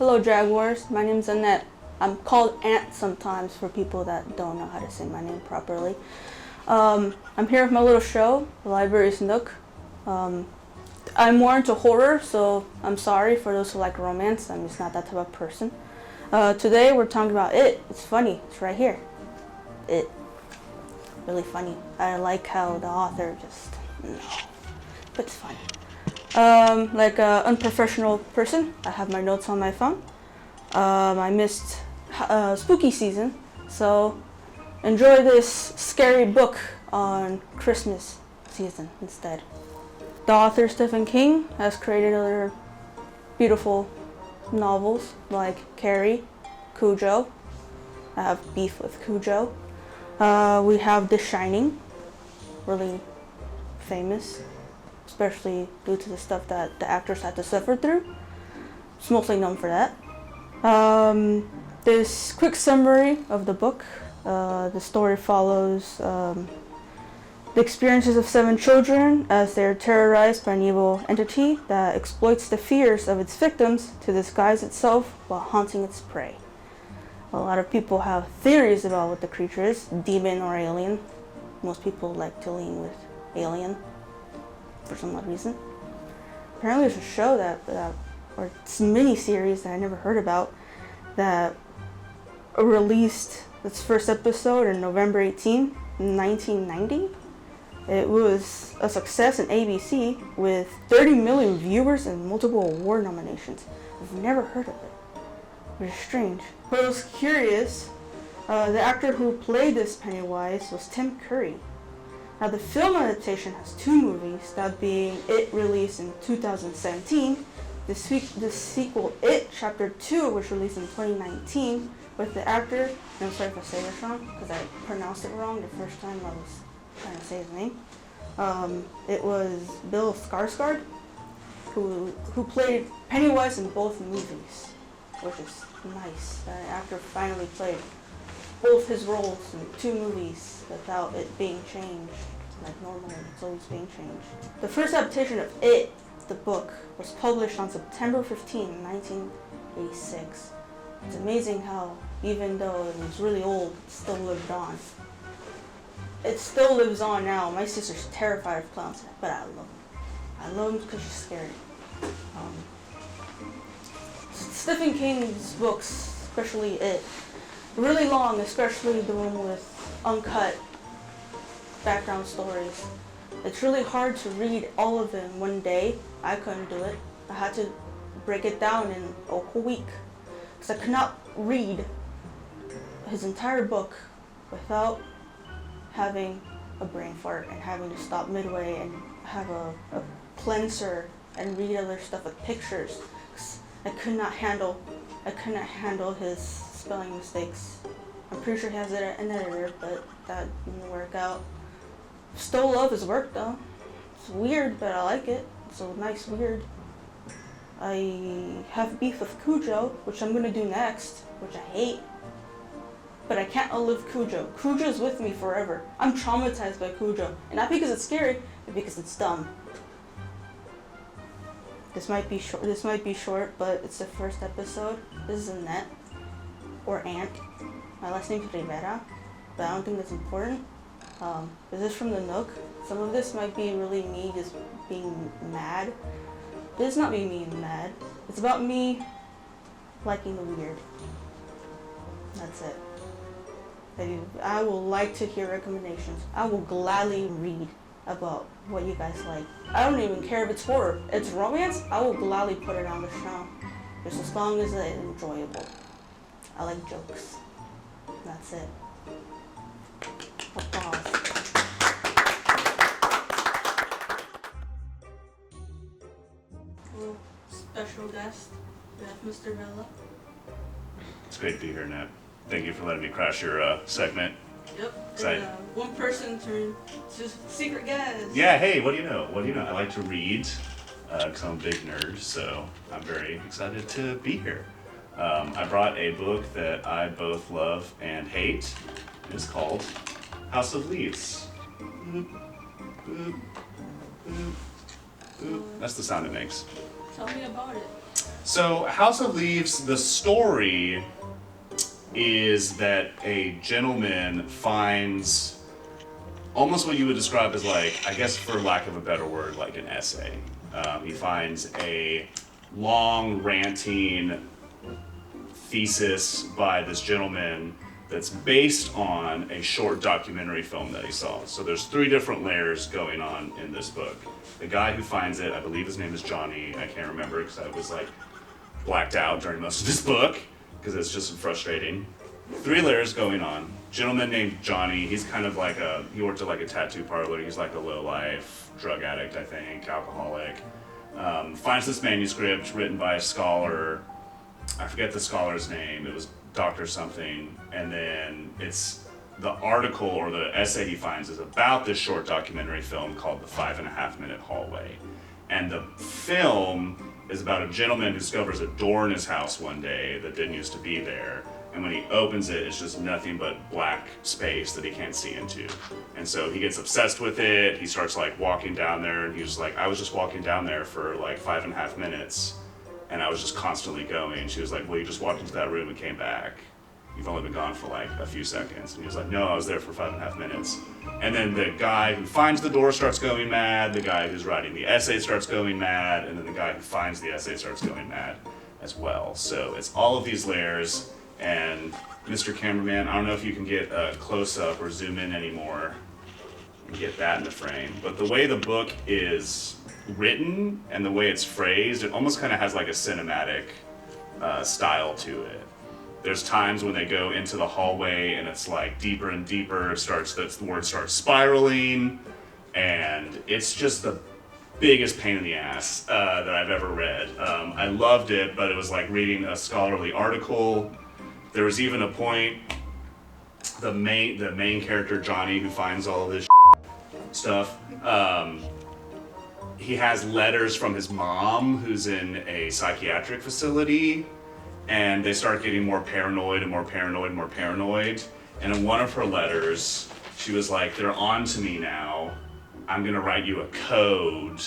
Hello Jaguars, my name's Anet. I'm called Ant sometimes for people that don't know how to say my name properly. I'm here with my little show, The Library's Nook. I'm more into horror, so I'm sorry for those who like romance. I'm just not that type of person. Today we're talking about It. It's funny. It's right here. It. Really funny. I like how the author just... No. But it's funny. Like an unprofessional person, I have my notes on my phone. I missed spooky season, so enjoy this scary book on Christmas season instead. The author Stephen King has created other beautiful novels like Carrie, Cujo. I have beef with Cujo. We have The Shining, really famous, especially due to the stuff that the actors had to suffer through. It's mostly known for that. This quick summary of the book. The story follows the experiences of 7 children as they're terrorized by an evil entity that exploits the fears of its victims to disguise itself while haunting its prey. A lot of people have theories about what the creature is, demon or alien. Most people like to lean with alien for some odd reason. Apparently there's a show or it's a mini-series that I never heard about that released its first episode on November 18, 1990. It was a success in ABC with 30 million viewers and multiple award nominations. I've never heard of it, which is strange. But I was curious, the actor who played this Pennywise was Tim Curry. Now the film adaptation has 2 movies, that being It, released in 2017, the sequel It Chapter 2, which released in 2019, with the actor, and I'm sorry if I say this wrong, because I pronounced it wrong the first time I was trying to say his name. It was Bill Skarsgård, who played Pennywise in both movies, which is nice. That actor finally played both his roles in 2 movies without it being changed. Like normally, it's always being changed. The first adaptation of It, the book, was published on September 15, 1986. It's amazing how, even though it was really old, it still lived on. It still lives on now. My sister's terrified of clowns, but I love them. I love them because she's scared. Stephen King's books, especially It, really long, especially the one with uncut background stories. It's really hard to read all of them in one day. I couldn't do it. I had to break it down in a whole week because I could not read his entire book without having a brain fart and having to stop midway and have a cleanser and read other stuff with pictures. I could not handle his spelling mistakes. I'm pretty sure he has an editor, but that didn't work out. Still love his work though. It's weird, but I like it. It's a nice weird. I have beef with Cujo, which I'm gonna do next, which I hate. But I can't outlive Cujo. Cujo's with me forever. I'm traumatized by Cujo. And not because it's scary, but because it's dumb. This might be short, but it's the first episode. This is Anet, or Ant. My last name's Vela, but I don't think that's important. This is from the Nook. Some of this might be really me just being mad. But it's not me being mad. It's about me liking the weird. That's it. I will like to hear recommendations. I will gladly read about what you guys like. I don't even care if it's horror. It's romance, I will gladly put it on the show. Just as long as it's enjoyable. I like jokes. That's it. Applause. Well, special guest, we have Mr. Vela. It's great to be here, Nat. Thank you for letting me crash your segment. Yep. And, one person turned to secret guest. Yeah, hey, what do you know? I like to read, because I'm a big nerd, so I'm very excited to be here. I brought a book that I both love and hate. It's called House of Leaves. Ooh, that's the sound it makes. Tell me about it. So, House of Leaves, the story is that a gentleman finds almost what you would describe as, like, I guess for lack of a better word, like an essay. He finds a long, ranting thesis by this gentleman that's based on a short documentary film that he saw. So there's 3 different layers going on in this book. The guy who finds it, I believe his name is Johnny. I can't remember because I was like blacked out during most of this book because it's just frustrating. 3 layers going on. Gentleman named Johnny, he's kind of like he worked at like a tattoo parlor. He's like a low-life drug addict, I think, alcoholic. Finds this manuscript written by a scholar. I forget the scholar's name. It was Dr. something. And then it's the article or the essay he finds is about this short documentary film called The 5.5 Minute Hallway. And the film is about a gentleman who discovers a door in his house one day that didn't used to be there. And when he opens it, it's just nothing but black space that he can't see into. And so he gets obsessed with it. He starts like walking down there, and he's like, I was just walking down there for like 5.5 minutes, and I was just constantly going. She was like, well, you just walked into that room and came back. You've only been gone for like a few seconds. And he was like, no, I was there for 5.5 minutes. And then the guy who finds the door starts going mad. The guy who's writing the essay starts going mad. And then the guy who finds the essay starts going mad as well. So it's all of these layers. And Mr. Cameraman, I don't know if you can get a close-up or zoom in anymore and get that in the frame. But the way the book is written and the way it's phrased, it almost kind of has like a cinematic style to it. There's times when they go into the hallway and it's like deeper and deeper. The word starts spiraling, and it's just the biggest pain in the ass that I've ever read. I loved it, but it was like reading a scholarly article. There was even a point, the main character Johnny, who finds all of this stuff, he has letters from his mom, who's in a psychiatric facility. And they start getting more paranoid and more paranoid and more paranoid. And in one of her letters, she was like, they're on to me now. I'm gonna write you a code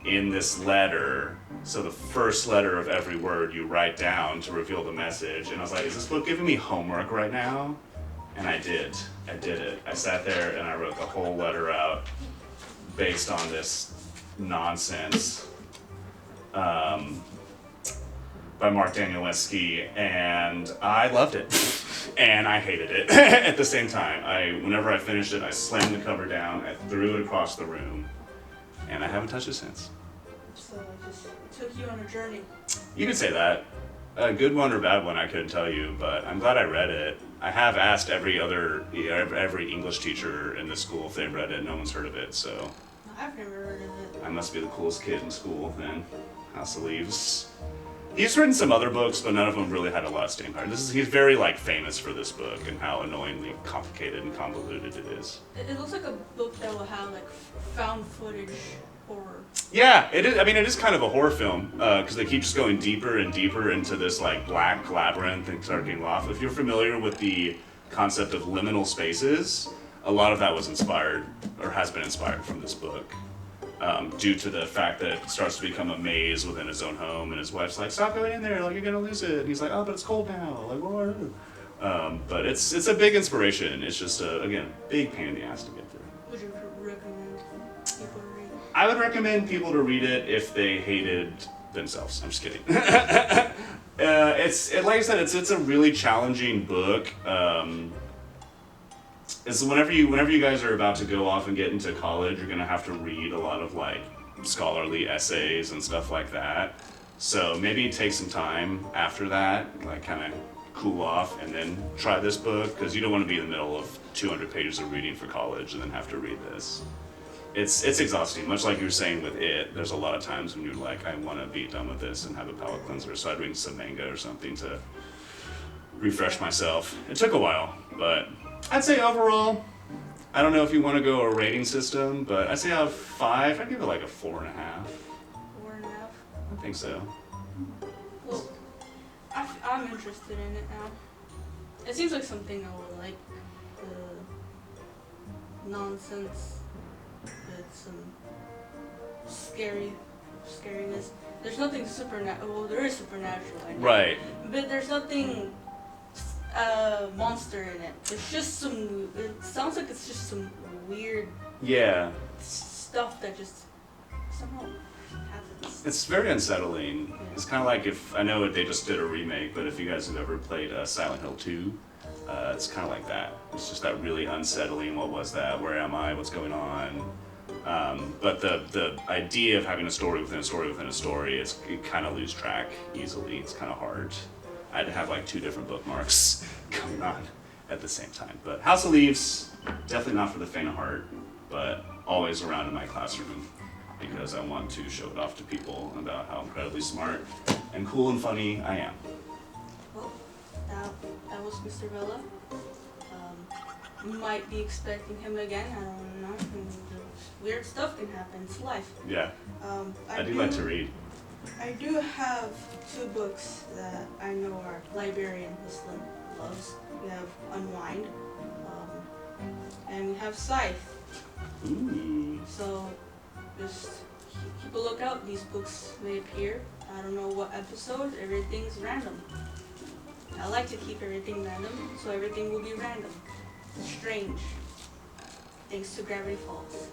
in this letter. So the first letter of every word you write down to reveal the message. And I was like, is this book giving me homework right now? And I did it. I sat there and I wrote the whole letter out based on this nonsense. By Mark Danielewski, and I loved it, and I hated it at the same time. Whenever I finished it, I slammed the cover down, I threw it across the room, and I haven't touched it since. So it just took you on a journey. You could say that. A good one or bad one, I couldn't tell you, but I'm glad I read it. I have asked every English teacher in the school if they've read it. No one's heard of it, so. I've never heard of it. I must be the coolest kid in school then. House of Leaves. He's written some other books, but none of them really had a lot of staying power. He's very like famous for this book and how annoyingly complicated and convoluted it is. It looks like a book that will have like found footage horror. Yeah, it is. I mean, it is kind of a horror film because they keep just going deeper and deeper into this like black labyrinth and start getting off. If you're familiar with the concept of liminal spaces, a lot of that was inspired or has been inspired from this book. Due to the fact that it starts to become a maze within his own home, and his wife's like, "Stop going in there! Like you're gonna lose it." And he's like, "Oh, but it's cold now. Like what do I do?" But it's a big inspiration. It's just again, big pain in the ass to get through. Would you recommend people to read it? I would recommend people to read it if they hated themselves. I'm just kidding. Like I said, it's a really challenging book. Is whenever you guys are about to go off and get into college, you're gonna have to read a lot of like scholarly essays and stuff like that. So maybe take some time after that, like kind of cool off, and then try this book because you don't want to be in the middle of 200 pages of reading for college and then have to read this. It's exhausting, much like you were saying with it. There's a lot of times when you're like, I want to be done with this and have a palate cleanser, so I'd read some manga or something to refresh myself. It took a while, but I'd say overall, I don't know if you want to go a rating system, but I'd say out of 5, I'd give it like a 4.5. 4.5? I think so. Well, I'm interested in it now. It seems like something I would like. The nonsense with some scary scariness. There's nothing supernatural. Well, there is supernatural in it. Right. But there's nothing monster in it. It's just some. It sounds like it's just some weird Yeah. stuff that just somehow happens. It's very unsettling. Yeah. It's kind of like if, I know they just did a remake, but if you guys have ever played Silent Hill 2, it's kind of like that. It's just that really unsettling, what was that, where am I, what's going on? But the idea of having a story within a story within a story, you kind of lose track easily. It's kind of hard. I had to have like 2 different bookmarks going on at the same time. But House of Leaves, definitely not for the faint of heart, but always around in my classroom because I want to show it off to people about how incredibly smart and cool and funny I am. Well, that was Mr. Vela. You might be expecting him again. I don't know. Weird stuff can happen. It's life. Yeah, I do like to read. I do have 2 books that I know our librarian Muslim loves. We have Unwind, and we have Scythe. Ooh. So just keep a lookout. These books may appear. I don't know what episode. Everything's random. I like to keep everything random, so everything will be random. Strange. Thanks to Gravity Falls.